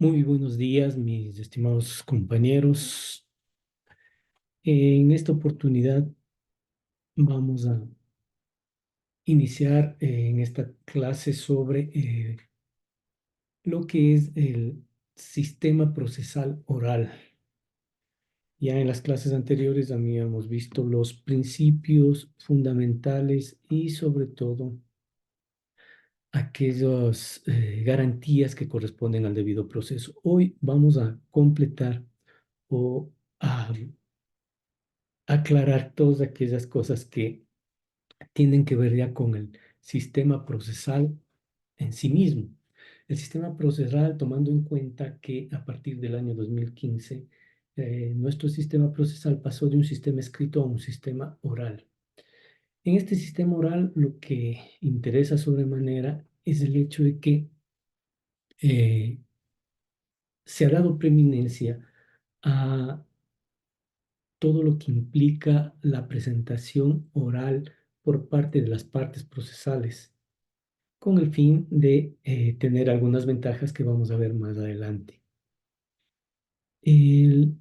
Muy buenos días, mis estimados compañeros. En esta oportunidad vamos a iniciar en esta clase sobre lo que es el sistema procesal oral. Ya en las clases anteriores habíamos visto los principios fundamentales y sobre todo aquellas garantías que corresponden al debido proceso. Hoy vamos a completar o a aclarar todas aquellas cosas que tienen que ver ya con el sistema procesal en sí mismo. El sistema procesal, tomando en cuenta que a partir del año 2015, nuestro sistema procesal pasó de un sistema escrito a un sistema oral. En este sistema oral, lo que interesa sobremanera es el hecho de que eh, se ha dado preeminencia a todo lo que implica la presentación oral por parte de las partes procesales, con el fin de tener algunas ventajas que vamos a ver más adelante. El-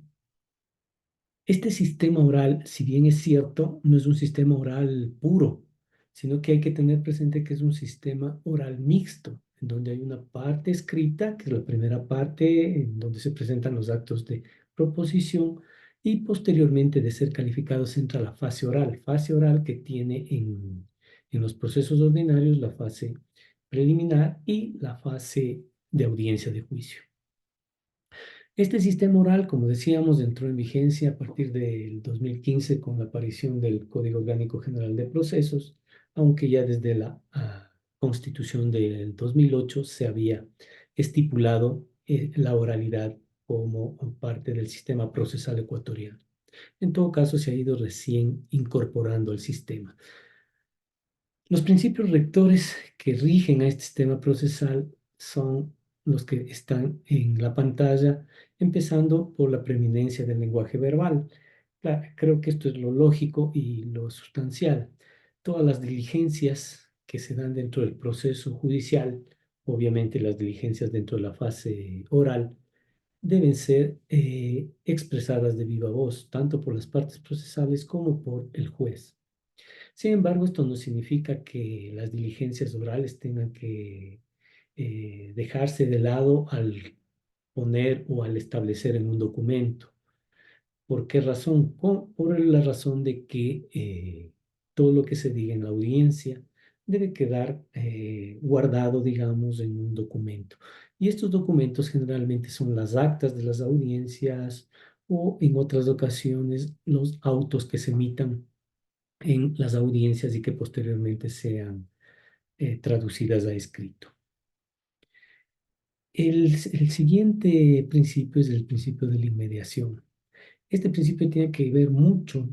este sistema oral, si bien es cierto, no es un sistema oral puro, sino que hay que tener presente que es un sistema oral mixto, en donde hay una parte escrita, que es la primera parte, en donde se presentan los actos de proposición, y posteriormente de ser calificados entra la fase oral que tiene en los procesos ordinarios la fase preliminar y la fase de audiencia de juicio. Este sistema oral, como decíamos, entró en vigencia a partir del 2015 con la aparición del Código Orgánico General de Procesos, aunque ya desde la Constitución del 2008 se había estipulado la oralidad como parte del sistema procesal ecuatoriano. En todo caso, se ha ido recién incorporando al sistema. Los principios rectores que rigen a este sistema procesal son los que están en la pantalla, empezando por la preeminencia del lenguaje verbal. Creo que esto es lo lógico y lo sustancial. Todas las diligencias que se dan dentro del proceso judicial, obviamente las diligencias dentro de la fase oral, deben ser expresadas de viva voz, tanto por las partes procesales como por el juez. Sin embargo, esto no significa que las diligencias orales tengan que dejarse de lado al poner o al establecer en un documento. ¿Por qué razón? Por la razón de que todo lo que se diga en la audiencia debe quedar guardado, digamos, en un documento. Y estos documentos generalmente son las actas de las audiencias o en otras ocasiones los autos que se emitan en las audiencias y que posteriormente sean traducidas a escrito. El siguiente principio es el principio de la inmediación. Este principio tiene que ver mucho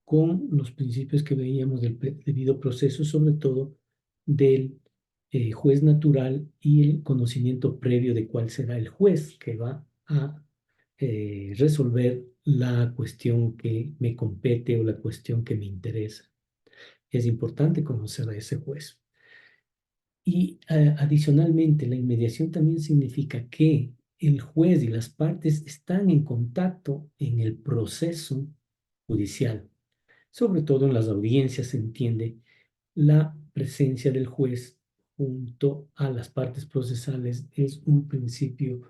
con los principios que veíamos del debido proceso, sobre todo del juez natural y el conocimiento previo de cuál será el juez que va a resolver la cuestión que me compete o la cuestión que me interesa. Es importante conocer a ese juez. Y adicionalmente, la inmediación también significa que el juez y las partes están en contacto en el proceso judicial. Sobre todo en las audiencias se entiende la presencia del juez junto a las partes procesales es un principio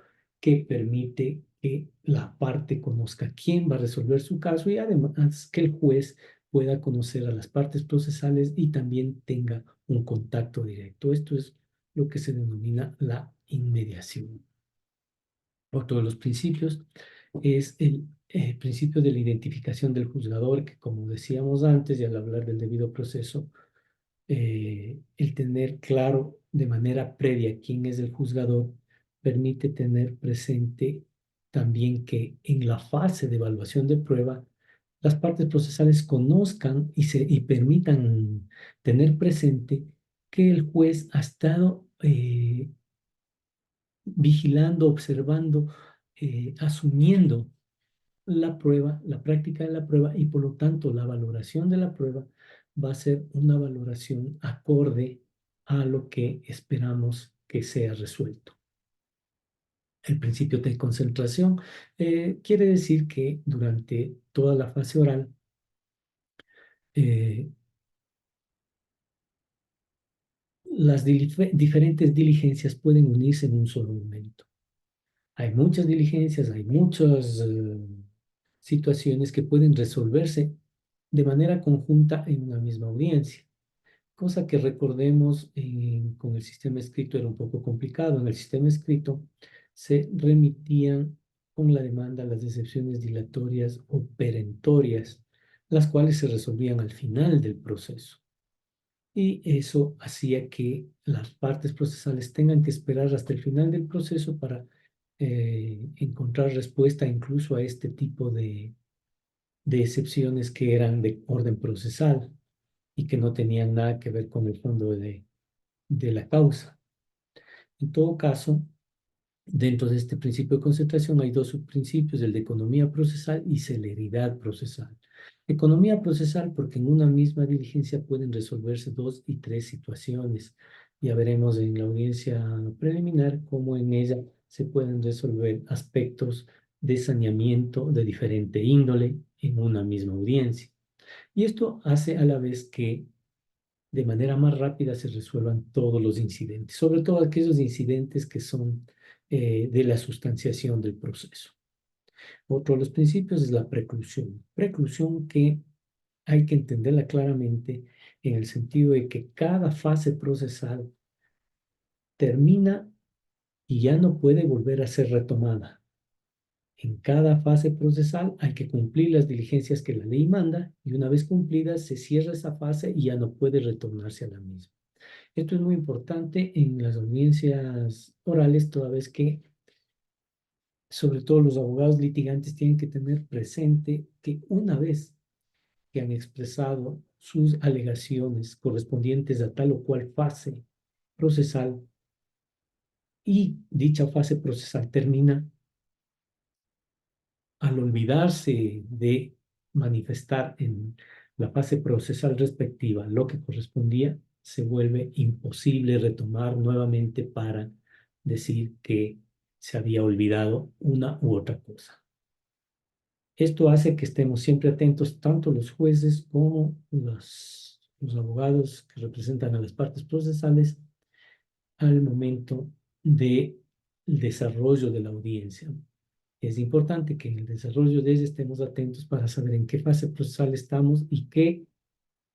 que permite que la parte conozca quién va a resolver su caso y además que el juez pueda conocer a las partes procesales y también tenga un contacto directo. Esto es lo que se denomina la inmediación. Otro de los principios es el principio de la identificación del juzgador, que como decíamos antes y al hablar del debido proceso, el tener claro de manera previa quién es el juzgador permite tener presente también que en la fase de evaluación de prueba, las partes procesales conozcan y permitan tener presente que el juez ha estado vigilando, observando, asumiendo la prueba, la práctica de la prueba y por lo tanto la valoración de la prueba va a ser una valoración acorde a lo que esperamos que sea resuelto. El principio de concentración quiere decir que durante toda la fase oral, eh, las diferentes diligencias pueden unirse en un solo momento. Hay muchas diligencias, hay muchas situaciones que pueden resolverse de manera conjunta en una misma audiencia, cosa que recordemos con el sistema escrito era un poco complicado. En el sistema escrito se remitían con la demanda las excepciones dilatorias o perentorias, las cuales se resolvían al final del proceso. Y eso hacía que las partes procesales tengan que esperar hasta el final del proceso para encontrar respuesta incluso a este tipo de excepciones que eran de orden procesal y que no tenían nada que ver con el fondo de la causa. En todo caso, dentro de este principio de concentración hay dos subprincipios, el de economía procesal y celeridad procesal. Economía procesal porque en una misma diligencia pueden resolverse dos y tres situaciones. Ya veremos en la audiencia preliminar cómo en ella se pueden resolver aspectos de saneamiento de diferente índole en una misma audiencia. Y esto hace a la vez que de manera más rápida se resuelvan todos los incidentes, sobre todo aquellos incidentes que son de la sustanciación del proceso. Otro de los principios es la preclusión. Preclusión que hay que entenderla claramente en el sentido de que cada fase procesal termina y ya no puede volver a ser retomada. En cada fase procesal hay que cumplir las diligencias que la ley manda y una vez cumplidas se cierra esa fase y ya no puede retornarse a la misma. Esto es muy importante en las audiencias orales, toda vez que, sobre todo los abogados litigantes, tienen que tener presente que una vez que han expresado sus alegaciones correspondientes a tal o cual fase procesal y dicha fase procesal termina, al olvidarse de manifestar en la fase procesal respectiva lo que correspondía, se vuelve imposible retomar nuevamente para decir que se había olvidado una u otra cosa. Esto hace que estemos siempre atentos, tanto los jueces como los abogados que representan a las partes procesales, al momento del desarrollo de la audiencia. Es importante que en el desarrollo de ella estemos atentos para saber en qué fase procesal estamos y qué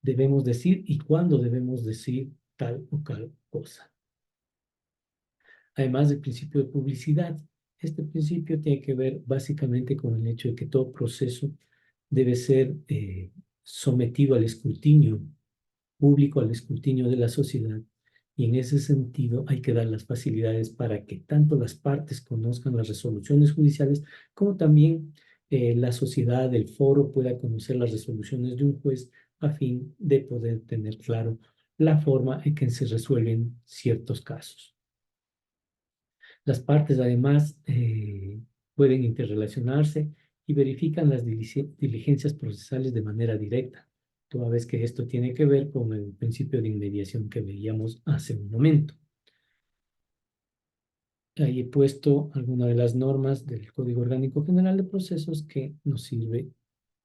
debemos decir y cuándo debemos decir tal o cual cosa. Además del principio de publicidad, este principio tiene que ver básicamente con el hecho de que todo proceso debe ser sometido al escrutinio público, al escrutinio de la sociedad. Y en ese sentido hay que dar las facilidades para que tanto las partes conozcan las resoluciones judiciales como también la sociedad, el foro pueda conocer las resoluciones de un juez a fin de poder tener claro la forma en que se resuelven ciertos casos. Las partes además pueden interrelacionarse y verifican las diligencias procesales de manera directa, toda vez que esto tiene que ver con el principio de inmediación que veíamos hace un momento. Ahí he puesto algunas de las normas del Código Orgánico General de Procesos que nos sirve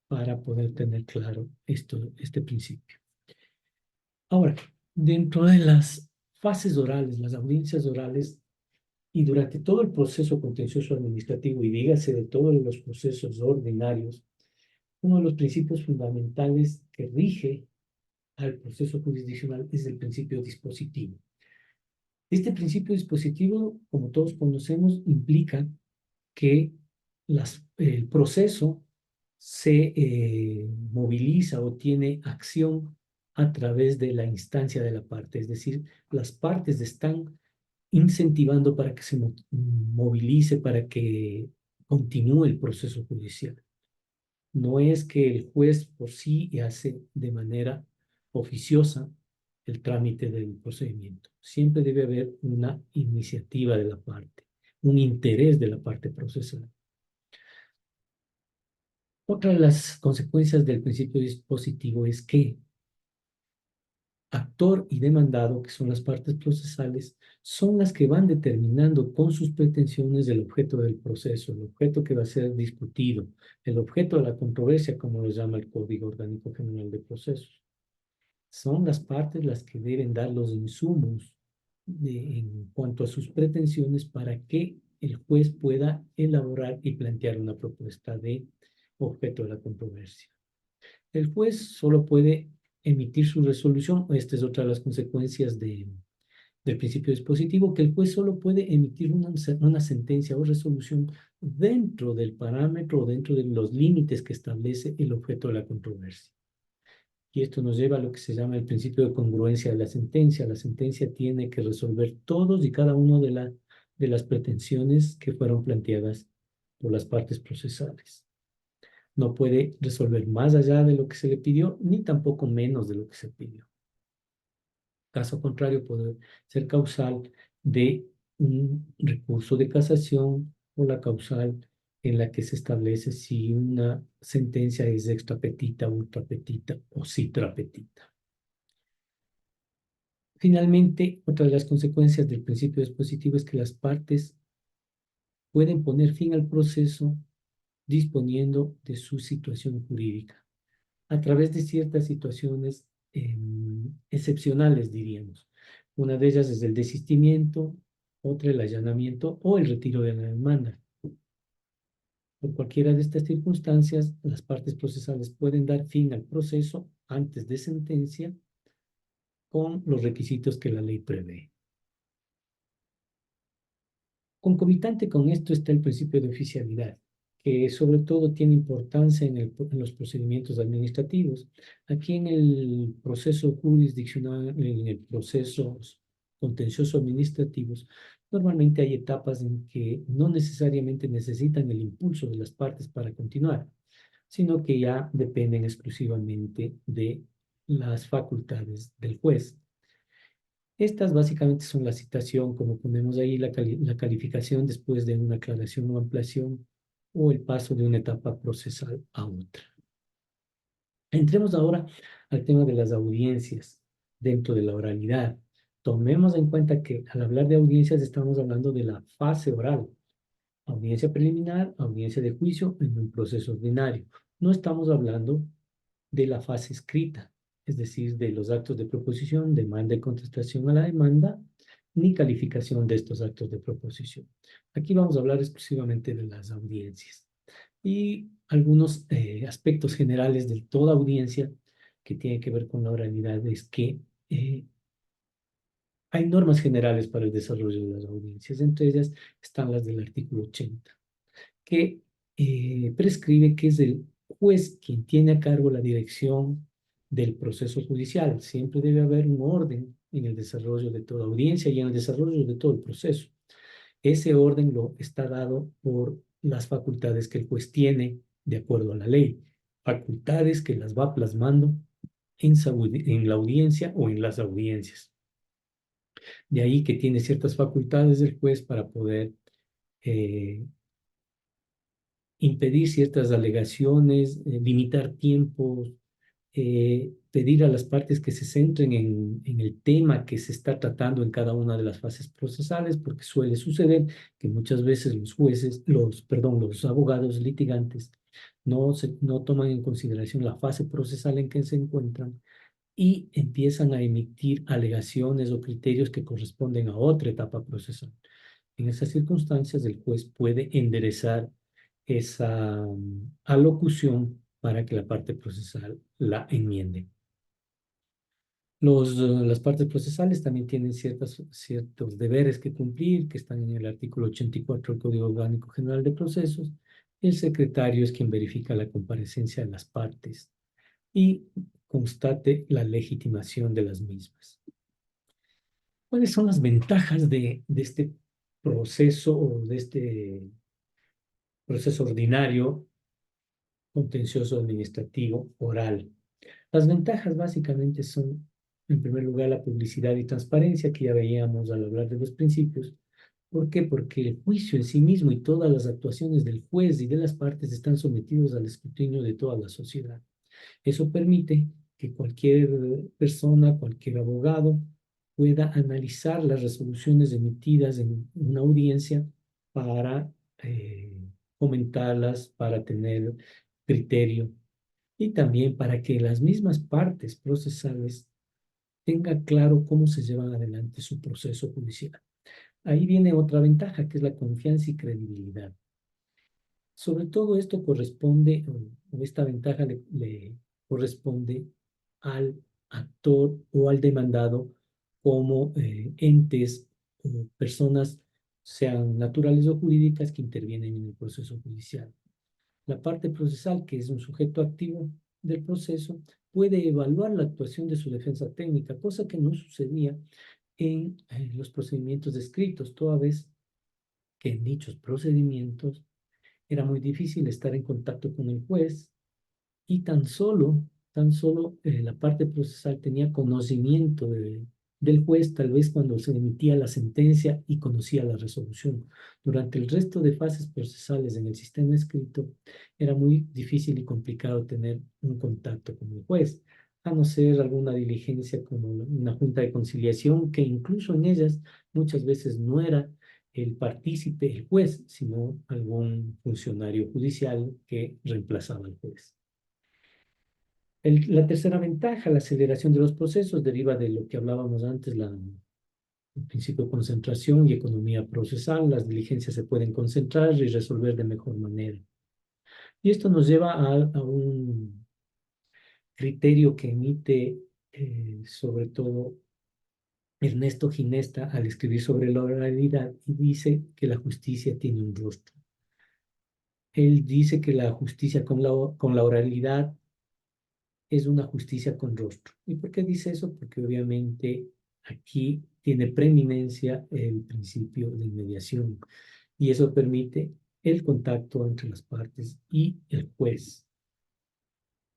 para poder tener claro este principio. Ahora, dentro de las fases orales, las audiencias orales, y durante todo el proceso contencioso administrativo, y dígase de todos los procesos ordinarios, uno de los principios fundamentales que rige al proceso jurisdiccional es el principio dispositivo. Este principio dispositivo, como todos conocemos, implica que el proceso se moviliza o tiene acción a través de la instancia de la parte, es decir, las partes están incentivando para que se movilice, para que continúe el proceso judicial. No es que el juez por sí hace de manera oficiosa el trámite del procedimiento. Siempre debe haber una iniciativa de la parte, un interés de la parte procesal. Otra de las consecuencias del principio dispositivo es que actor y demandado, que son las partes procesales, son las que van determinando con sus pretensiones el objeto del proceso, el objeto que va a ser discutido, el objeto de la controversia, como lo llama el Código Orgánico General de Procesos. Son las partes las que deben dar los insumos en cuanto a sus pretensiones para que el juez pueda elaborar y plantear una propuesta de objeto de la controversia. El juez solo puede emitir su resolución. Esta es otra de las consecuencias del principio dispositivo, que el juez solo puede emitir una sentencia o resolución dentro del parámetro o dentro de los límites que establece el objeto de la controversia. Y esto nos lleva a lo que se llama el principio de congruencia de la sentencia. La sentencia tiene que resolver todos y cada uno de las pretensiones que fueron planteadas por las partes procesales. No puede resolver más allá de lo que se le pidió, ni tampoco menos de lo que se pidió. Caso contrario, puede ser causal de un recurso de casación o la causal en la que se establece si una sentencia es extra petita, ultra petita o citra petita. Finalmente, otra de las consecuencias del principio dispositivo es que las partes pueden poner fin al proceso disponiendo de su situación jurídica a través de ciertas situaciones excepcionales, diríamos. Una de ellas es el desistimiento, otra el allanamiento o el retiro de la demanda. Por cualquiera de estas circunstancias, las partes procesales pueden dar fin al proceso antes de sentencia con los requisitos que la ley prevé. Concomitante con esto está el principio de oficialidad, que sobre todo tiene importancia en los procedimientos administrativos. Aquí en el proceso jurisdiccional, en el proceso contencioso administrativos, normalmente hay etapas en que no necesariamente necesitan el impulso de las partes para continuar, sino que ya dependen exclusivamente de las facultades del juez. Estas básicamente son la citación, como ponemos ahí, la calificación después de una aclaración o ampliación o el paso de una etapa procesal a otra. Entremos ahora al tema de las audiencias dentro de la oralidad. Tomemos en cuenta que al hablar de audiencias estamos hablando de la fase oral, audiencia preliminar, audiencia de juicio en un proceso ordinario. No estamos hablando de la fase escrita, es decir, de los actos de proposición, demanda y contestación a la demanda, ni calificación de estos actos de proposición. Aquí vamos a hablar exclusivamente de las audiencias y algunos aspectos generales de toda audiencia que tienen que ver con la oralidad es que hay normas generales para el desarrollo de las audiencias, entre ellas están las del artículo 80, que prescribe que es el juez quien tiene a cargo la dirección del proceso judicial. Siempre debe haber un orden en el desarrollo de toda audiencia y en el desarrollo de todo el proceso. Ese orden lo está dado por las facultades que el juez tiene de acuerdo a la ley, facultades que las va plasmando en la audiencia o en las audiencias. De ahí que tiene ciertas facultades del juez para poder eh, impedir ciertas alegaciones, limitar tiempos, pedir a las partes que se centren en el tema que se está tratando en cada una de las fases procesales, porque suele suceder que muchas veces los jueces, los abogados litigantes no toman en consideración la fase procesal en que se encuentran y empiezan a emitir alegaciones o criterios que corresponden a otra etapa procesal. En esas circunstancias, el juez puede enderezar esa alocución para que la parte procesal la enmiende. Las partes procesales también tienen ciertos deberes que cumplir, que están en el artículo 84 del Código Orgánico General de Procesos. El secretario es quien verifica la comparecencia de las partes y constate la legitimación de las mismas. ¿Cuáles son las ventajas de este proceso o de este proceso ordinario, contencioso administrativo, oral? Las ventajas básicamente son, en primer lugar, la publicidad y transparencia que ya veíamos al hablar de los principios. ¿Por qué? Porque el juicio en sí mismo y todas las actuaciones del juez y de las partes están sometidos al escrutinio de toda la sociedad. Eso permite que cualquier persona, cualquier abogado pueda analizar las resoluciones emitidas en una audiencia para comentarlas, para tener criterio y también para que las mismas partes procesales tengan claro cómo se llevan adelante su proceso judicial. Ahí viene otra ventaja, que es la confianza y credibilidad. Sobre todo esto corresponde, o esta ventaja le corresponde al actor o al demandado como entes o personas, sean naturales o jurídicas, que intervienen en el proceso judicial. La parte procesal, que es un sujeto activo del proceso, puede evaluar la actuación de su defensa técnica, cosa que no sucedía en los procedimientos descritos, toda vez que en dichos procedimientos era muy difícil estar en contacto con el juez y tan solo la parte procesal tenía conocimiento del juez, tal vez cuando se emitía la sentencia y conocía la resolución. Durante el resto de fases procesales en el sistema escrito, era muy difícil y complicado tener un contacto con el juez, a no ser alguna diligencia como una junta de conciliación, que incluso en ellas muchas veces no era el partícipe, el juez, sino algún funcionario judicial que reemplazaba al juez. La tercera ventaja, la aceleración de los procesos, deriva de lo que hablábamos antes, el principio de concentración y economía procesal. Las diligencias se pueden concentrar y resolver de mejor manera. Y esto nos lleva a un criterio que emite sobre todo Ernesto Ginesta al escribir sobre la oralidad, y dice que la justicia tiene un rostro. Él dice que la justicia con la oralidad es una justicia con rostro. ¿Y por qué dice eso? Porque obviamente aquí tiene preeminencia el principio de inmediación y eso permite el contacto entre las partes y el juez.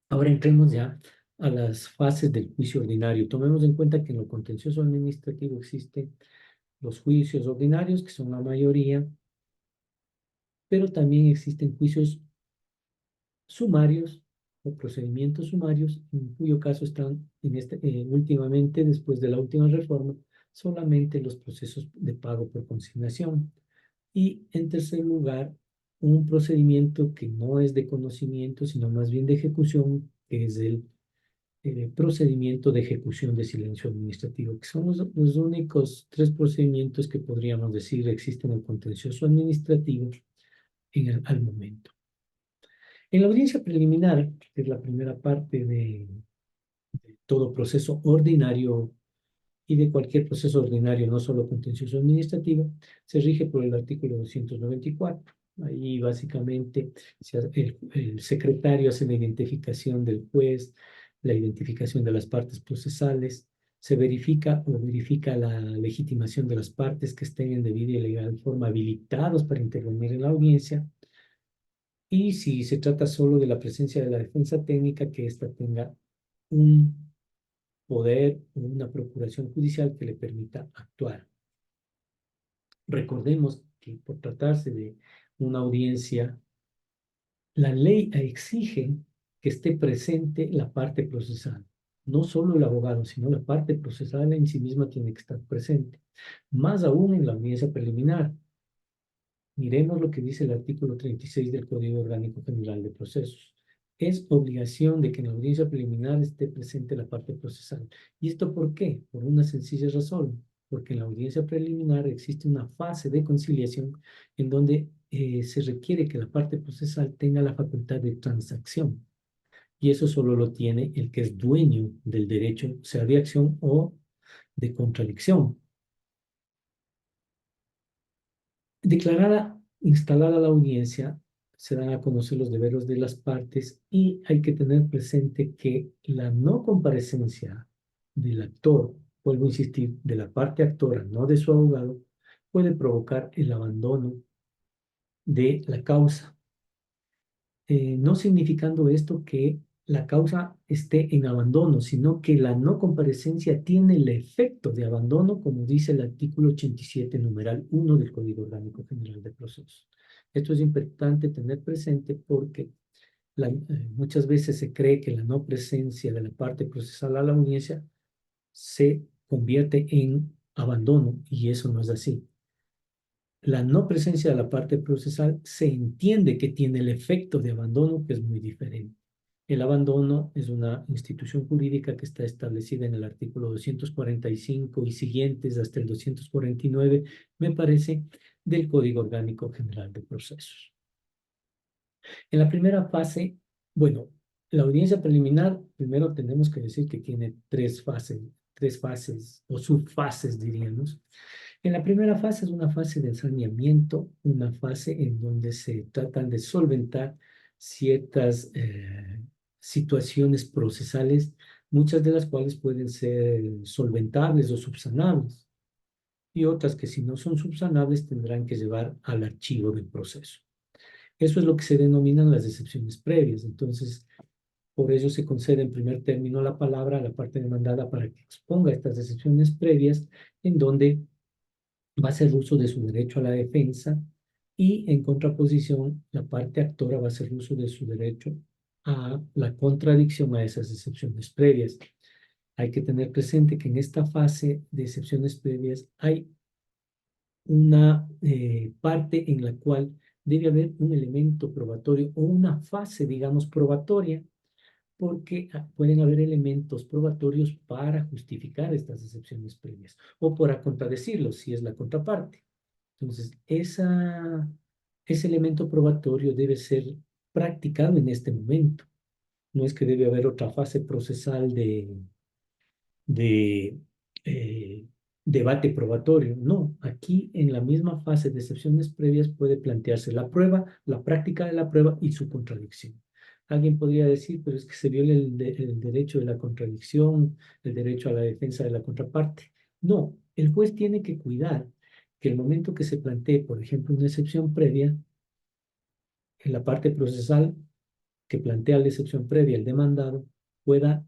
Ahora entremos ya a las fases del juicio ordinario. Tomemos en cuenta que en lo contencioso administrativo existen los juicios ordinarios, que son la mayoría, pero también existen juicios sumarios o procedimientos sumarios, en cuyo caso están últimamente, después de la última reforma, solamente los procesos de pago por consignación. Y en tercer lugar, un procedimiento que no es de conocimiento, sino más bien de ejecución, que es el procedimiento de ejecución de silencio administrativo, que son los únicos tres procedimientos que podríamos decir existen en el contencioso administrativo al momento. En la audiencia preliminar, que es la primera parte de todo proceso ordinario y de cualquier proceso ordinario, no solo contencioso administrativo, se rige por el artículo 294. Ahí básicamente el secretario hace la identificación del juez, la identificación de las partes procesales, se verifica la legitimación de las partes que estén en debida y legal forma habilitados para intervenir en la audiencia. Y si se trata solo de la presencia de la defensa técnica, que ésta tenga un poder o una procuración judicial que le permita actuar. Recordemos que por tratarse de una audiencia, la ley exige que esté presente la parte procesal. No solo el abogado, sino la parte procesal en sí misma tiene que estar presente. Más aún en la audiencia preliminar. Miremos lo que dice el artículo 36 del Código Orgánico General de Procesos. Es obligación de que en la audiencia preliminar esté presente la parte procesal. ¿Y esto por qué? Por una sencilla razón. Porque en la audiencia preliminar existe una fase de conciliación en donde se requiere que la parte procesal tenga la facultad de transacción. Y eso solo lo tiene el que es dueño del derecho, sea de acción o de contradicción. Declarada, instalada la audiencia, se dan a conocer los deberes de las partes y hay que tener presente que la no comparecencia del actor, vuelvo a insistir, de la parte actora, no de su abogado, puede provocar el abandono de la causa, no significando esto que la causa esté en abandono, sino que la no comparecencia tiene el efecto de abandono, como dice el artículo 87, numeral 1 del Código Orgánico General de Procesos. Esto es importante tener presente porque Muchas veces se cree que la no presencia de la parte procesal a la audiencia se convierte en abandono y eso no es así. La no presencia de la parte procesal se entiende que tiene el efecto de abandono, que es muy diferente. El abandono es una institución jurídica que está establecida en el artículo 245 y siguientes hasta el 249, me parece, del Código Orgánico General de Procesos. En la primera fase, bueno, la audiencia preliminar, primero tenemos que decir que tiene tres fases o subfases, diríamos. En la primera fase es una fase de saneamiento, una fase en donde se tratan de solventar ciertas situaciones procesales, muchas de las cuales pueden ser solventables o subsanables, y otras que si no son subsanables tendrán que llevar al archivo del proceso. Eso es lo que se denominan las excepciones previas. Entonces, por ello se concede en primer término la palabra a la parte demandada para que exponga estas excepciones previas, en donde va a hacer uso de su derecho a la defensa y en contraposición la parte actora va a hacer uso de su derecho a la contradicción a esas excepciones previas. Hay que tener presente que en esta fase de excepciones previas hay una parte en la cual debe haber un elemento probatorio o una fase, digamos, probatoria, porque pueden haber elementos probatorios para justificar estas excepciones previas o para contradecirlos si es la contraparte. Entonces, ese elemento probatorio debe ser practicado en este momento. No es que debe haber otra fase procesal de debate probatorio. No, aquí en la misma fase de excepciones previas puede plantearse la prueba, la práctica de la prueba y su contradicción. Alguien podría decir, pero es que se viola el derecho de la contradicción, el derecho a la defensa de la contraparte. No, el juez tiene que cuidar que el momento que se plantee, por ejemplo, una excepción previa, en la parte procesal que plantea la excepción previa, el demandado, pueda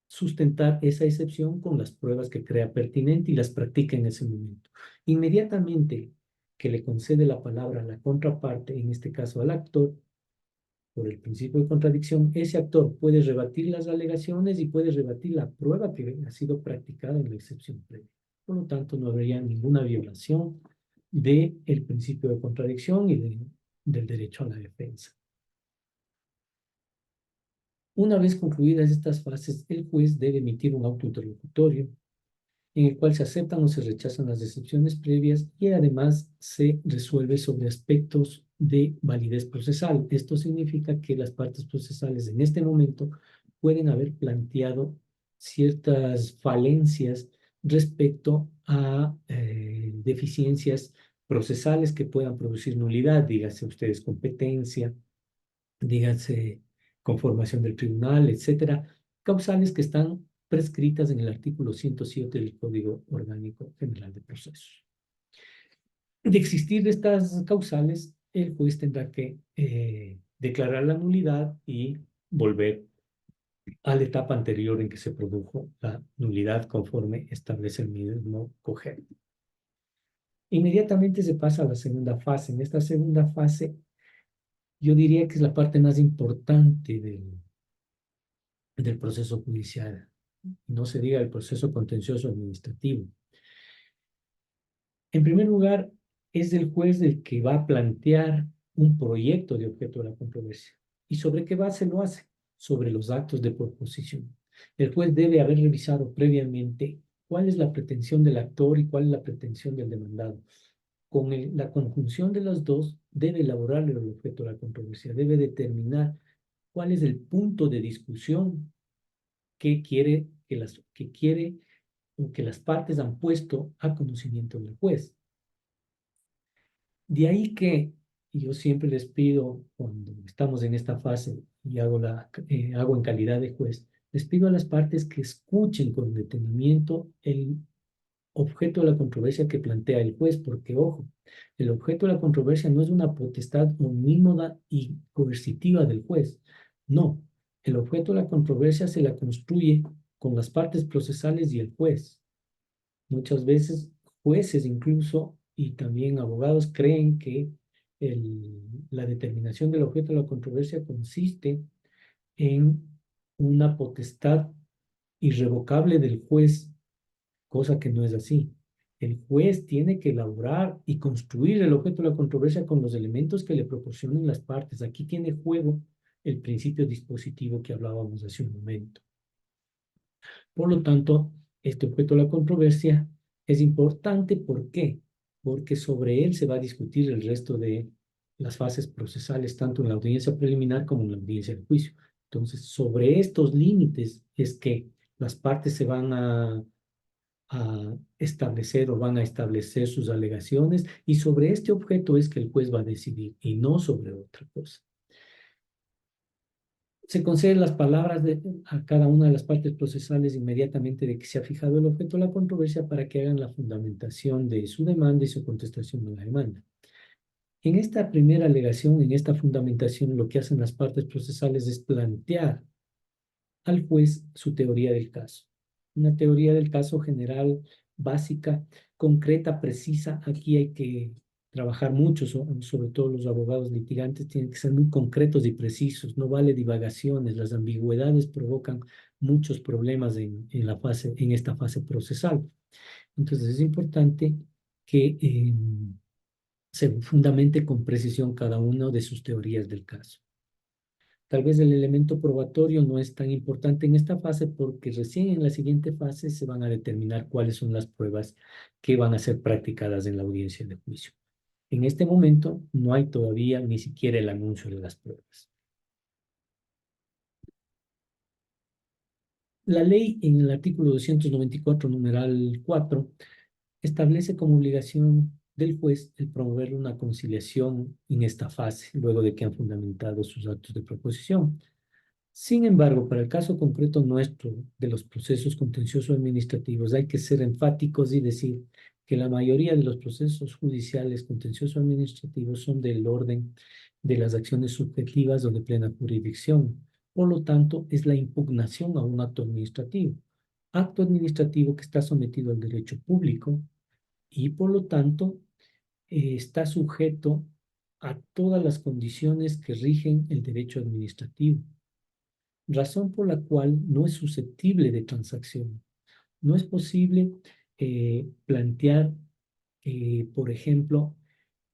sustentar esa excepción con las pruebas que crea pertinente y las practica en ese momento. Inmediatamente que le concede la palabra a la contraparte, en este caso al actor, por el principio de contradicción, ese actor puede rebatir las alegaciones y puede rebatir la prueba que ha sido practicada en la excepción previa. Por lo tanto, no habría ninguna violación del principio de contradicción y del derecho a la defensa. Una vez concluidas estas fases, el juez debe emitir un auto interlocutorio en el cual se aceptan o se rechazan las excepciones previas y además se resuelve sobre aspectos de validez procesal. Esto significa que las partes procesales en este momento pueden haber planteado ciertas falencias respecto a deficiencias procesales que puedan producir nulidad, dígase ustedes competencia, dígase conformación del tribunal, etcétera, causales que están prescritas en el artículo 107 del Código Orgánico General de Procesos. De existir estas causales, el juez tendrá que declarar la nulidad y volver a la etapa anterior en que se produjo la nulidad conforme establece el mismo COGER. Inmediatamente se pasa a la segunda fase. En esta segunda fase, yo diría que es la parte más importante del proceso judicial. No se diga el proceso contencioso administrativo. En primer lugar, es el juez el que va a plantear un proyecto de objeto de la controversia. ¿Y sobre qué base lo hace? Sobre los actos de proposición. El juez debe haber revisado previamente cuál es la pretensión del actor y cuál es la pretensión del demandado. Con la conjunción de las dos, debe elaborar el objeto de la controversia, debe determinar cuál es el punto de discusión que quiere o que las partes han puesto a conocimiento del juez. De ahí que yo siempre les pido, cuando estamos en esta fase y hago en calidad de juez, les pido a las partes que escuchen con detenimiento el objeto de la controversia que plantea el juez, porque, ojo, el objeto de la controversia no es una potestad omnímoda y coercitiva del juez. No, el objeto de la controversia se la construye con las partes procesales y el juez. Muchas veces jueces incluso y también abogados creen que la determinación del objeto de la controversia consiste en una potestad irrevocable del juez, cosa que no es así. El juez tiene que elaborar y construir el objeto de la controversia con los elementos que le proporcionen las partes. Aquí tiene juego el principio dispositivo que hablábamos hace un momento. Por lo tanto, este objeto de la controversia es importante. ¿Por qué? Porque sobre él se va a discutir el resto de las fases procesales, tanto en la audiencia preliminar como en la audiencia de juicio. Entonces, sobre estos límites es que las partes se van a establecer o van a establecer sus alegaciones, y sobre este objeto es que el juez va a decidir y no sobre otra cosa. Se conceden las palabras a cada una de las partes procesales inmediatamente de que se ha fijado el objeto de la controversia para que hagan la fundamentación de su demanda y su contestación a la demanda. En esta primera alegación, en esta fundamentación, lo que hacen las partes procesales es plantear al juez su teoría del caso. Una teoría del caso general, básica, concreta, precisa. Aquí hay que trabajar mucho, sobre todo los abogados litigantes tienen que ser muy concretos y precisos. No vale divagaciones. Las ambigüedades provocan muchos problemas en esta fase procesal. Entonces es importante que se fundamente con precisión cada una de sus teorías del caso. Tal vez el elemento probatorio no es tan importante en esta fase, porque recién en la siguiente fase se van a determinar cuáles son las pruebas que van a ser practicadas en la audiencia de juicio. En este momento no hay todavía ni siquiera el anuncio de las pruebas. La ley en el artículo 294, numeral 4, establece como obligación del juez el promover una conciliación en esta fase, luego de que han fundamentado sus actos de proposición. Sin embargo, para el caso concreto nuestro de los procesos contenciosos administrativos, hay que ser enfáticos y decir que la mayoría de los procesos judiciales contenciosos administrativos son del orden de las acciones subjetivas o de plena jurisdicción. Por lo tanto, es la impugnación a un acto administrativo. Acto administrativo que está sometido al derecho público y por lo tanto está sujeto a todas las condiciones que rigen el derecho administrativo, razón por la cual no es susceptible de transacción. No es posible plantear, por ejemplo,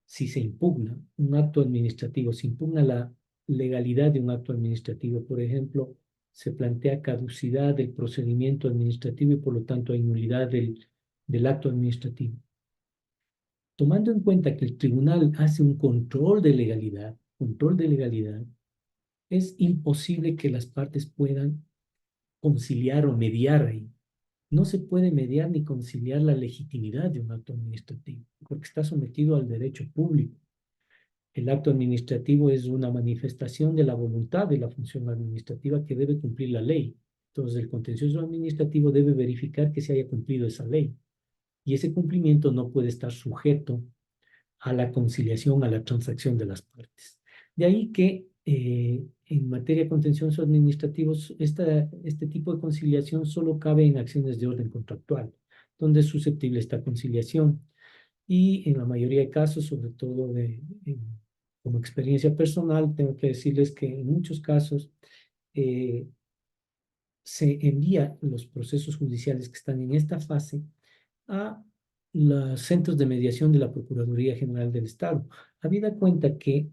si se impugna un acto administrativo, se impugna la legalidad de un acto administrativo, por ejemplo, se plantea caducidad del procedimiento administrativo y por lo tanto hay nulidad del acto administrativo. Tomando en cuenta que el tribunal hace un control de legalidad, es imposible que las partes puedan conciliar o mediar ahí. No se puede mediar ni conciliar la legitimidad de un acto administrativo, porque está sometido al derecho público. El acto administrativo es una manifestación de la voluntad de la función administrativa que debe cumplir la ley. Entonces, el contencioso administrativo debe verificar que se haya cumplido esa ley. Y ese cumplimiento no puede estar sujeto a la conciliación, a la transacción de las partes. De ahí que en materia de contenciosos administrativos, este tipo de conciliación solo cabe en acciones de orden contractual, donde es susceptible esta conciliación. Y en la mayoría de casos, sobre todo como experiencia personal, tengo que decirles que en muchos casos eh, se envía los procesos judiciales que están en esta fase a los centros de mediación de la Procuraduría General del Estado. Habida cuenta que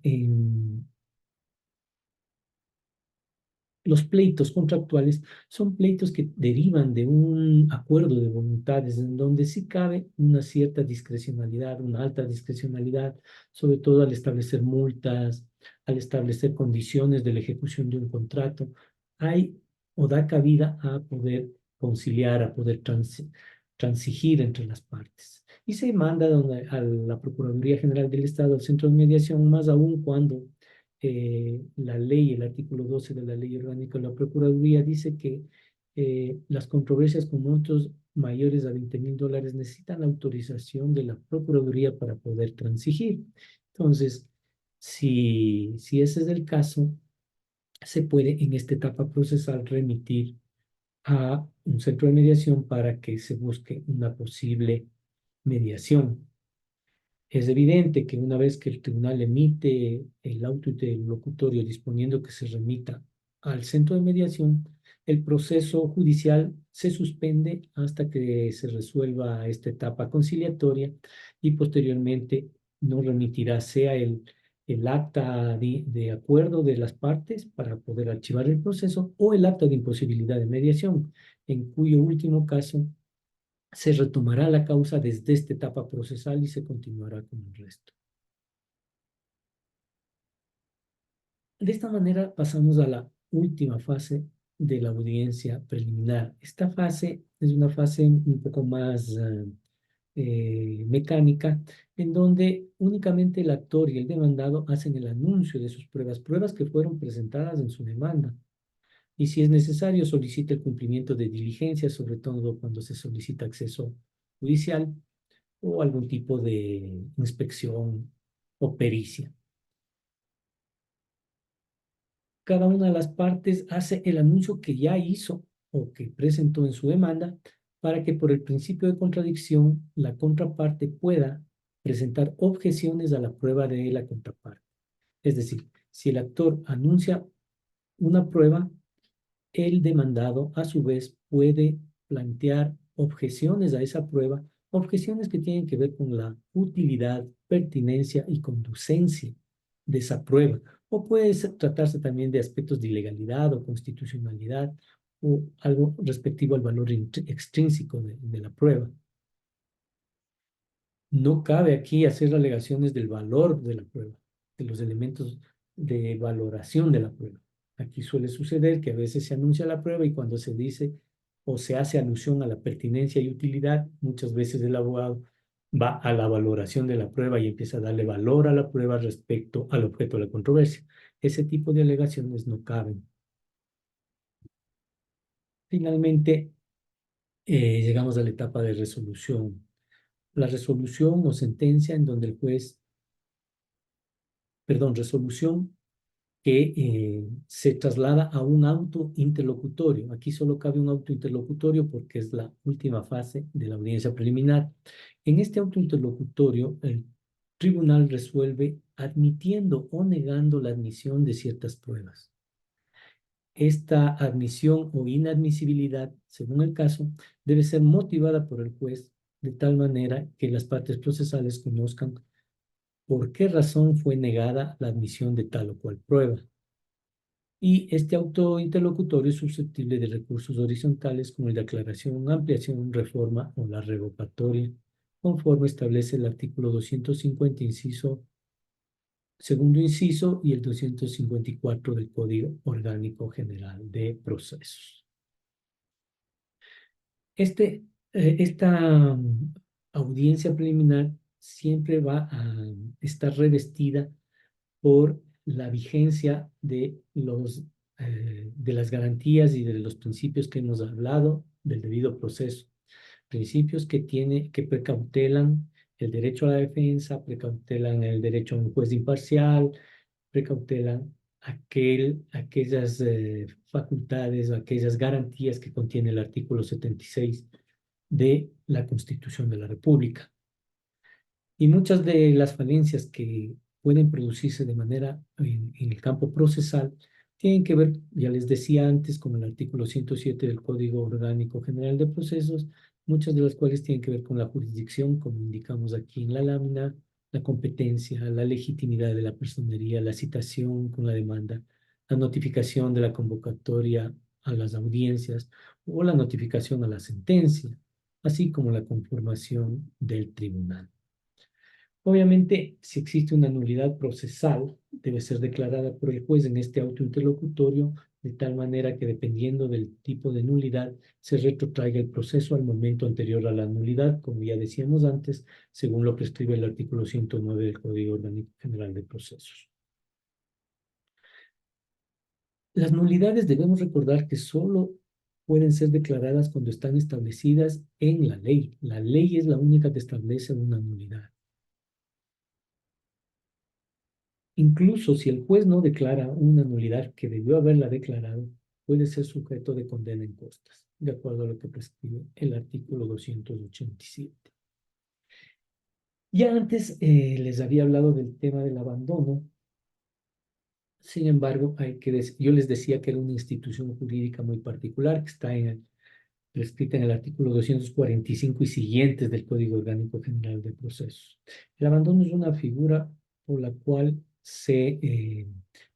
los pleitos contractuales son pleitos que derivan de un acuerdo de voluntades en donde sí cabe una cierta discrecionalidad, una alta discrecionalidad, sobre todo al establecer multas, al establecer condiciones de la ejecución de un contrato. Hay o da cabida a poder conciliar, a poder transigir entre las partes. Y se manda a la Procuraduría General del Estado, al centro de mediación, más aún cuando la ley, el artículo 12 de la Ley Orgánica de la Procuraduría dice que las controversias con montos mayores a $20,000 necesitan la autorización de la Procuraduría para poder transigir. Entonces, si ese es el caso, se puede en esta etapa procesal remitir a un centro de mediación para que se busque una posible mediación. Es evidente que una vez que el tribunal emite el auto interlocutorio disponiendo que se remita al centro de mediación, el proceso judicial se suspende hasta que se resuelva esta etapa conciliatoria y posteriormente no remitirá sea el acta de acuerdo de las partes para poder archivar el proceso o el acta de imposibilidad de mediación, en cuyo último caso se retomará la causa desde esta etapa procesal y se continuará con el resto. De esta manera pasamos a la última fase de la audiencia preliminar. Esta fase es una fase un poco más mecánica, en donde únicamente el actor y el demandado hacen el anuncio de sus pruebas, pruebas que fueron presentadas en su demanda. Y si es necesario, solicita el cumplimiento de diligencias, sobre todo cuando se solicita acceso judicial o algún tipo de inspección o pericia. Cada una de las partes hace el anuncio que ya hizo o que presentó en su demanda para que por el principio de contradicción la contraparte pueda presentar objeciones a la prueba de la contraparte. Es decir, si el actor anuncia una prueba, el demandado, a su vez, puede plantear objeciones a esa prueba, objeciones que tienen que ver con la utilidad, pertinencia y conducencia de esa prueba. O puede tratarse también de aspectos de ilegalidad o constitucionalidad o algo respectivo al valor extrínseco de la prueba. No cabe aquí hacer alegaciones del valor de la prueba, de los elementos de valoración de la prueba. Aquí suele suceder que a veces se anuncia la prueba y cuando se dice o se hace alusión a la pertinencia y utilidad, muchas veces el abogado va a la valoración de la prueba y empieza a darle valor a la prueba respecto al objeto de la controversia. Ese tipo de alegaciones no caben. Finalmente, llegamos a la etapa de resolución. La resolución o sentencia en donde el juez, perdón, resolución que se traslada a un auto interlocutorio. Aquí solo cabe un auto interlocutorio porque es la última fase de la audiencia preliminar. En este auto interlocutorio, el tribunal resuelve admitiendo o negando la admisión de ciertas pruebas. Esta admisión o inadmisibilidad, según el caso, debe ser motivada por el juez de tal manera que las partes procesales conozcan por qué razón fue negada la admisión de tal o cual prueba. Y este auto interlocutorio es susceptible de recursos horizontales como el de aclaración, ampliación, reforma o la revocatoria, conforme establece el artículo 250, inciso, segundo inciso, y el 254 del Código Orgánico General de Procesos. Esta audiencia preliminar siempre va a estar revestida por la vigencia de las garantías y de los principios que hemos hablado del debido proceso. Principios que precautelan el derecho a la defensa, precautelan el derecho a un juez imparcial, precautelan aquellas facultades o aquellas garantías que contiene el artículo 76 de la Constitución de la República. Y muchas de las falencias que pueden producirse de manera en el campo procesal tienen que ver, ya les decía antes, con el artículo 107 del Código Orgánico General de Procesos, muchas de las cuales tienen que ver con la jurisdicción, como indicamos aquí en la lámina, la competencia, la legitimidad de la personería, la citación con la demanda, la notificación de la convocatoria a las audiencias o la notificación a la sentencia, así como la conformación del tribunal. Obviamente, si existe una nulidad procesal, debe ser declarada por el juez en este auto interlocutorio, de tal manera que dependiendo del tipo de nulidad, se retrotraiga el proceso al momento anterior a la nulidad, como ya decíamos antes, según lo prescribe el artículo 109 del Código Orgánico General de Procesos. Las nulidades debemos recordar que solo pueden ser declaradas cuando están establecidas en la ley. La ley es la única que establece una nulidad. Incluso si el juez no declara una nulidad que debió haberla declarado, puede ser sujeto de condena en costas, de acuerdo a lo que prescribe el artículo 287. Ya antes les había hablado del tema del abandono. Sin embargo, yo les decía que era una institución jurídica muy particular que está prescrita en el artículo 245 y siguientes del Código Orgánico General de Procesos. El abandono es una figura por la cual se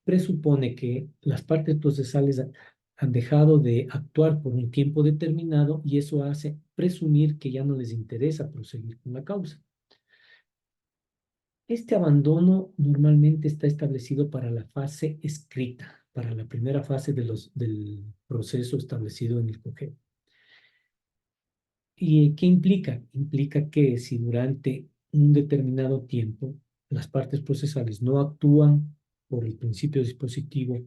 presupone que las partes procesales han dejado de actuar por un tiempo determinado y eso hace presumir que ya no les interesa proseguir con la causa. Este abandono normalmente está establecido para la fase escrita, para la primera fase del proceso establecido en el COGEP. ¿Y qué implica? Implica que si durante un determinado tiempo las partes procesales no actúan por el principio dispositivo,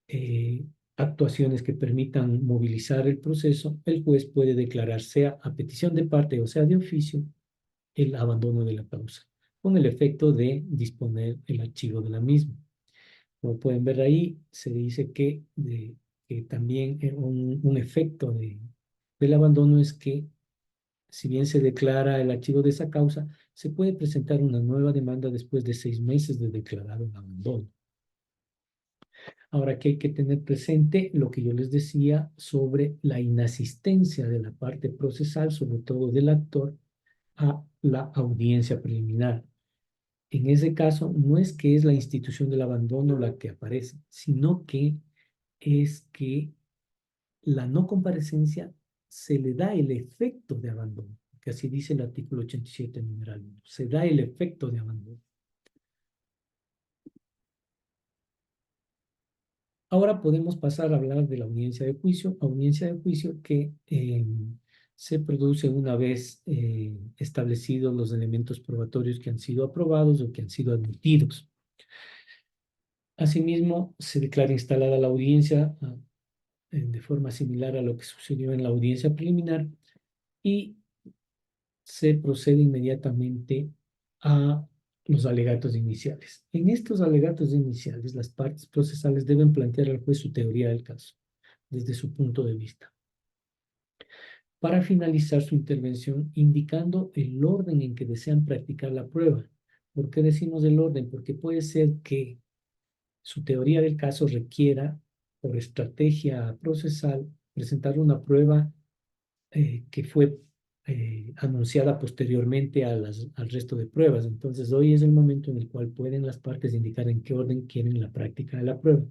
eh, actuaciones que permitan movilizar el proceso, el juez puede declarar, sea a petición de parte o sea de oficio, el abandono de la causa, con el efecto de disponer el archivo de la misma. Como pueden ver ahí, se dice que también un efecto del abandono es que si bien se declara el archivo de esa causa, se puede presentar una nueva demanda después de 6 meses de declarado el abandono. Ahora que hay que tener presente lo que yo les decía sobre la inasistencia de la parte procesal, sobre todo del actor, a la audiencia preliminar. En ese caso, no es que es la institución del abandono la que aparece, sino que es que la no comparecencia se le da el efecto de abandono, que así dice el artículo 87, numeral 1. Se da el efecto de abandono. Ahora podemos pasar a hablar de la audiencia de juicio que se produce una vez establecidos los elementos probatorios que han sido aprobados o que han sido admitidos. Asimismo, se declara instalada la audiencia de forma similar a lo que sucedió en la audiencia preliminar y se procede inmediatamente a los alegatos iniciales. En estos alegatos iniciales, las partes procesales deben plantear al juez su teoría del caso, desde su punto de vista, para finalizar su intervención indicando el orden en que desean practicar la prueba. ¿Por qué decimos el orden? Porque puede ser que su teoría del caso requiera, por estrategia procesal, presentar una prueba que fue anunciada posteriormente al resto de pruebas. Entonces, hoy es el momento en el cual pueden las partes indicar en qué orden quieren la práctica de la prueba.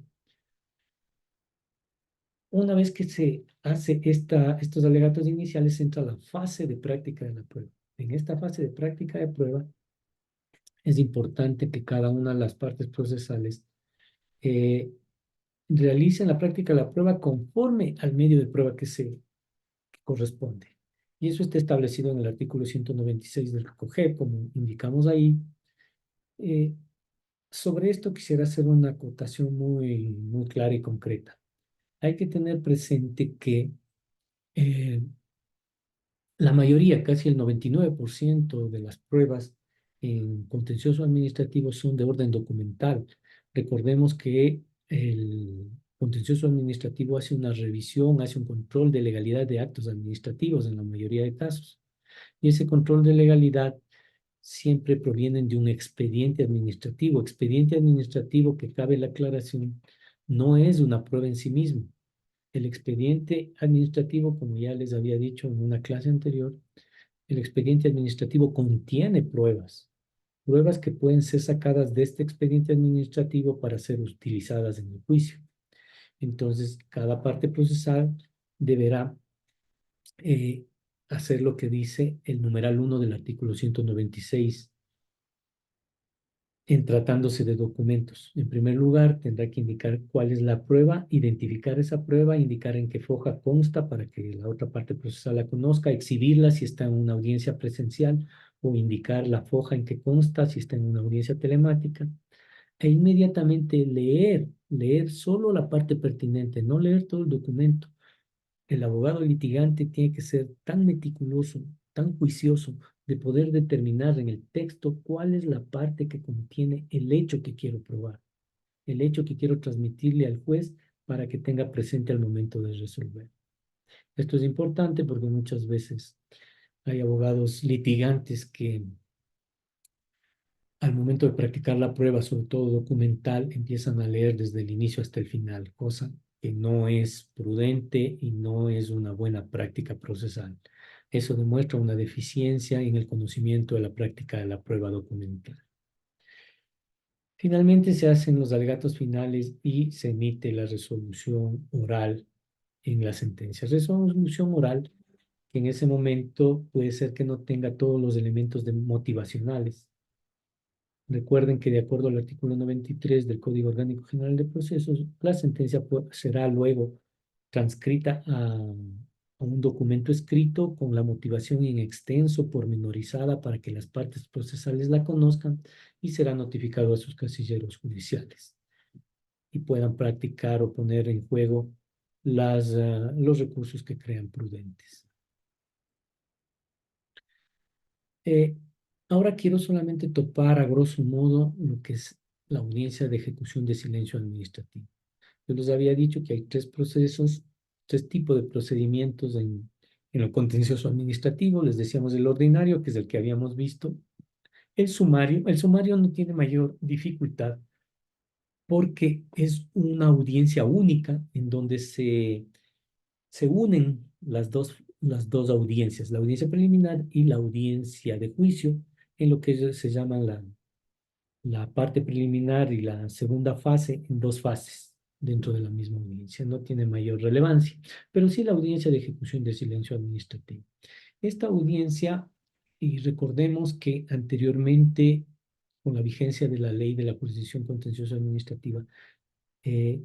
Una vez que se hace estos alegatos iniciales, entra la fase de práctica de la prueba. En esta fase de práctica de prueba, es importante que cada una de las partes procesales eh, realicen la práctica de la prueba conforme al medio de prueba que corresponde. Y eso está establecido en el artículo 196 del COGEP, como indicamos ahí. Eh, sobre esto quisiera hacer una acotación muy clara y concreta. Hay que tener presente que eh, la mayoría, casi el 99% de las pruebas en contencioso administrativo son de orden documental. Recordemos que el contencioso administrativo hace una revisión, hace un control de legalidad de actos administrativos en la mayoría de casos. Y ese control de legalidad siempre provienen de un expediente administrativo. Expediente administrativo, que cabe la aclaración, no es una prueba en sí mismo. El expediente administrativo, como ya les había dicho en una clase anterior, el expediente administrativo contiene pruebas, pruebas que pueden ser sacadas de este expediente administrativo para ser utilizadas en el juicio. Entonces, cada parte procesal deberá eh, hacer lo que dice el numeral 1 del artículo 196 en tratándose de documentos. En primer lugar, tendrá que indicar cuál es la prueba, identificar esa prueba, indicar en qué foja consta para que la otra parte procesal la conozca, exhibirla si está en una audiencia presencial o indicar la foja en que consta si está en una audiencia telemática e inmediatamente leer solo la parte pertinente, no leer todo el documento. El abogado litigante tiene que ser tan meticuloso, tan juicioso, de poder determinar en el texto cuál es la parte que contiene el hecho que quiero probar, el hecho que quiero transmitirle al juez para que tenga presente al momento de resolver. Esto es importante porque muchas veces hay abogados litigantes que al momento de practicar la prueba, sobre todo documental, empiezan a leer desde el inicio hasta el final, cosa que no es prudente y no es una buena práctica procesal. Eso demuestra una deficiencia en el conocimiento de la práctica de la prueba documental. Finalmente se hacen los alegatos finales y se emite la resolución oral en la sentencia. Resolución oral que en ese momento puede ser que no tenga todos los elementos motivacionales. Recuerden que de acuerdo al artículo 93 del Código Orgánico General de Procesos, la sentencia será luego transcrita a un documento escrito con la motivación en extenso, pormenorizada, para que las partes procesales la conozcan y será notificado a sus casilleros judiciales y puedan practicar o poner en juego los recursos que crean prudentes. Eh, Ahora quiero solamente topar a grosso modo lo que es la audiencia de ejecución de silencio administrativo. Yo les había dicho que hay tres procesos, tres tipos de procedimientos en lo contencioso administrativo. Les decíamos el ordinario, que es el que habíamos visto. El sumario no tiene mayor dificultad porque es una audiencia única en donde se unen las dos audiencias, la audiencia preliminar y la audiencia de juicio, en lo que se llama la parte preliminar y la segunda fase en dos fases dentro de la misma audiencia. No tiene mayor relevancia, pero sí la audiencia de ejecución de silencio administrativo. Esta audiencia, y recordemos que anteriormente, con la vigencia de la ley de la jurisdicción contenciosa administrativa, eh,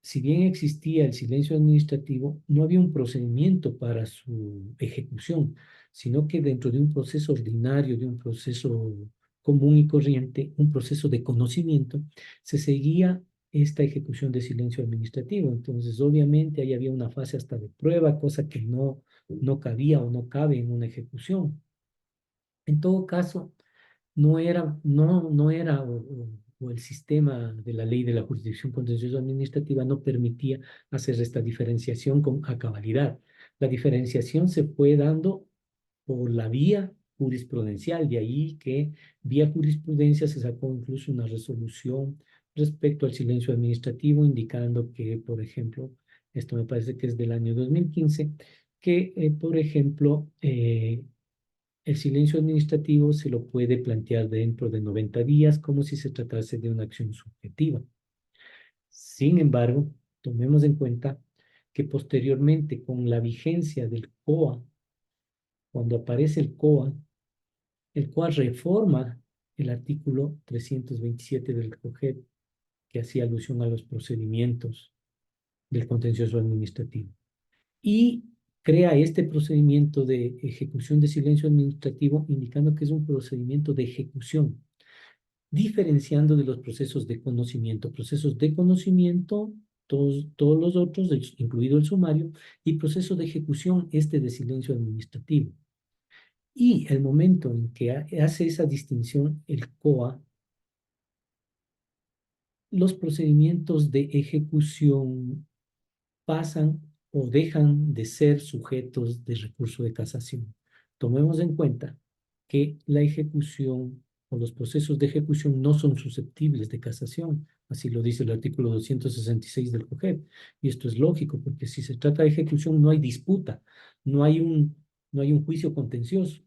si bien existía el silencio administrativo, no había un procedimiento para su ejecución, sino que dentro de un proceso ordinario, de un proceso común y corriente, un proceso de conocimiento, se seguía esta ejecución de silencio administrativo. Entonces, obviamente, ahí había una fase hasta de prueba, cosa que no cabía o no cabe en una ejecución. En todo caso, no era, o el sistema de la ley de la jurisdicción contenciosa administrativa no permitía hacer esta diferenciación a cabalidad. La diferenciación se fue dando por la vía jurisprudencial, de ahí que vía jurisprudencia se sacó incluso una resolución respecto al silencio administrativo, indicando que, por ejemplo, esto me parece que es del año 2015, que, por ejemplo, el silencio administrativo se lo puede plantear dentro de 90 días como si se tratase de una acción subjetiva. Sin embargo, tomemos en cuenta que posteriormente, con la vigencia del COA, cuando aparece el COA reforma el artículo 327 del COGED, que hacía alusión a los procedimientos del contencioso administrativo. Y crea este procedimiento de ejecución de silencio administrativo, indicando que es un procedimiento de ejecución, diferenciando de los procesos de conocimiento. Procesos de conocimiento, todos los otros, incluido el sumario, y proceso de ejecución, este de silencio administrativo. Y el momento en que hace esa distinción el COA, los procedimientos de ejecución pasan o dejan de ser sujetos de recurso de casación. Tomemos en cuenta que la ejecución o los procesos de ejecución no son susceptibles de casación, así lo dice el artículo 266 del COGEP. Y esto es lógico, porque si se trata de ejecución no hay disputa, no hay no hay un juicio contencioso.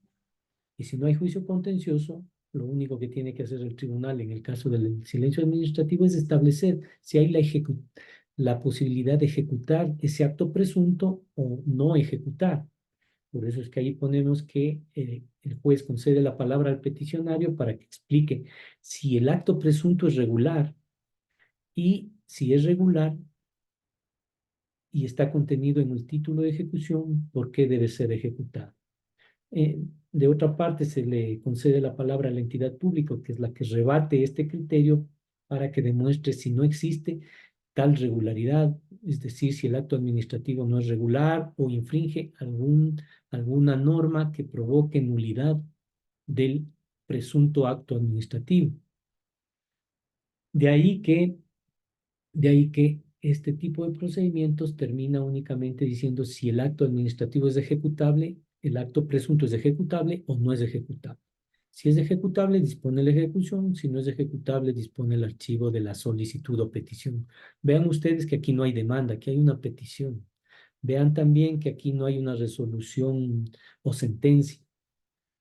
Y si no hay juicio contencioso, lo único que tiene que hacer el tribunal en el caso del silencio administrativo es establecer si hay la posibilidad de ejecutar ese acto presunto o no ejecutar. Por eso es que ahí ponemos que el juez concede la palabra al peticionario para que explique si el acto presunto es regular, y si es regular y está contenido en el título de ejecución, ¿por qué debe ser ejecutado? De otra parte, se le concede la palabra a la entidad pública, que es la que rebate este criterio para que demuestre si no existe tal regularidad, es decir, si el acto administrativo no es regular o infringe alguna norma que provoque nulidad del presunto acto administrativo. De ahí que, de ahí que este tipo de procedimientos termina únicamente diciendo si el acto administrativo es ejecutable, el acto presunto es ejecutable o no es ejecutable. Si es ejecutable, dispone la ejecución. Si no es ejecutable, dispone el archivo de la solicitud o petición. Vean ustedes que aquí no hay demanda, aquí hay una petición. Vean también que aquí no hay una resolución o sentencia.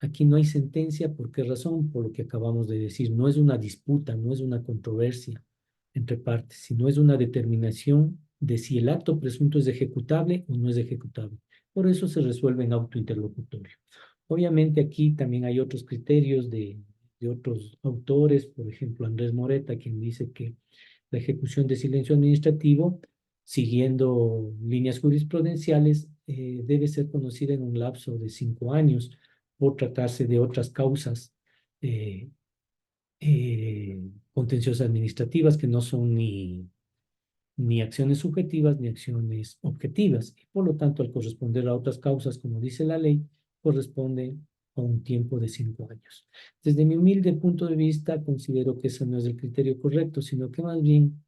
Aquí no hay sentencia, ¿por qué razón? Por lo que acabamos de decir, no es una disputa, no es una controversia entre partes, sino es una determinación de si el acto presunto es ejecutable o no es ejecutable. Por eso se resuelve en auto interlocutorio. Obviamente aquí también hay otros criterios de otros autores, por ejemplo, Andrés Moreta, quien dice que la ejecución de silencio administrativo, siguiendo líneas jurisprudenciales, debe ser conocida en un lapso de 5 años por tratarse de otras causas eh, contenciosas administrativas que no son ni acciones subjetivas ni acciones objetivas. Y por lo tanto, al corresponder a otras causas, como dice la ley, corresponde a un tiempo de 5 años. Desde mi humilde punto de vista, considero que ese no es el criterio correcto, sino que más bien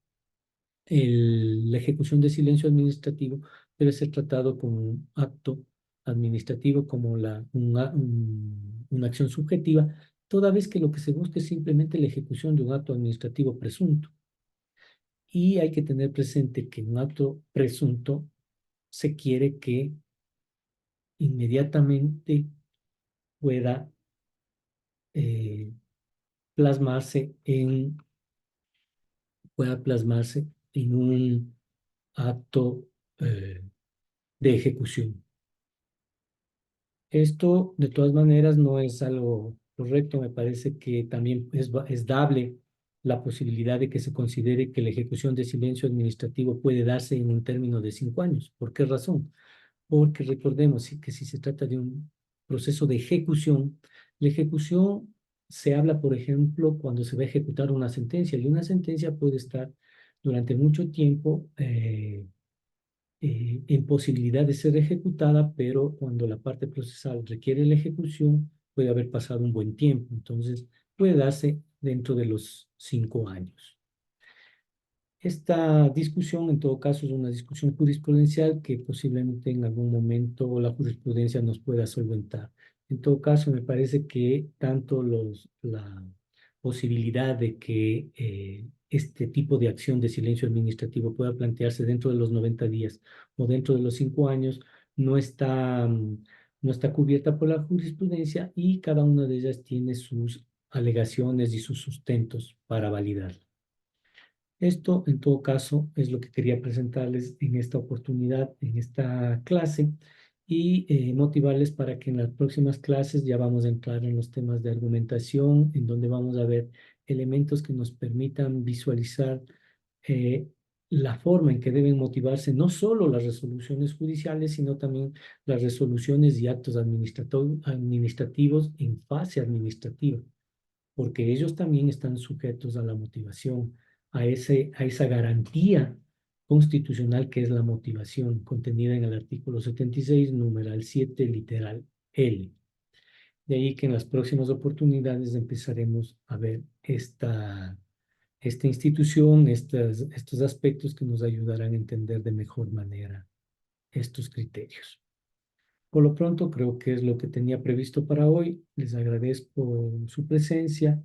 la ejecución de silencio administrativo debe ser tratado como un acto administrativo, como una acción subjetiva, toda vez que lo que se busca es simplemente la ejecución de un acto administrativo presunto. Y hay que tener presente que un acto presunto se quiere que inmediatamente pueda eh, plasmarse en un acto de ejecución. Esto, de todas maneras, no es algo correcto. Me parece que también es dable la posibilidad de que se considere que la ejecución de silencio administrativo puede darse en un término de 5 años. ¿Por qué razón? Porque recordemos que si se trata de un proceso de ejecución, la ejecución se habla, por ejemplo, cuando se va a ejecutar una sentencia, y una sentencia puede estar durante mucho tiempo en posibilidad de ser ejecutada, pero cuando la parte procesal requiere la ejecución, puede haber pasado un buen tiempo. Entonces, puede darse dentro de los 5 años. Esta discusión, en todo caso, es una discusión jurisprudencial que posiblemente en algún momento la jurisprudencia nos pueda solventar. En todo caso, me parece que tanto la posibilidad de que este tipo de acción de silencio administrativo pueda plantearse dentro de los 90 días o dentro de los 5 años no está cubierta por la jurisprudencia y cada una de ellas tiene sus alegaciones y sus sustentos para validar. Esto, en todo caso, es lo que quería presentarles en esta oportunidad, en esta clase, y motivarles para que en las próximas clases ya vamos a entrar en los temas de argumentación, en donde vamos a ver elementos que nos permitan visualizar eh, la forma en que deben motivarse no solo las resoluciones judiciales, sino también las resoluciones y actos administrativos en fase administrativa, porque ellos también están sujetos a la motivación, a esa garantía constitucional que es la motivación contenida en el artículo 76, numeral 7, literal L. De ahí que en las próximas oportunidades empezaremos a ver esta institución, estos aspectos que nos ayudarán a entender de mejor manera estos criterios. Por lo pronto, creo que es lo que tenía previsto para hoy. Les agradezco su presencia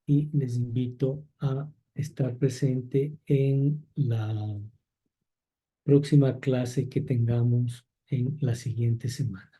y les invito a estar presente en la próxima clase que tengamos en la siguiente semana.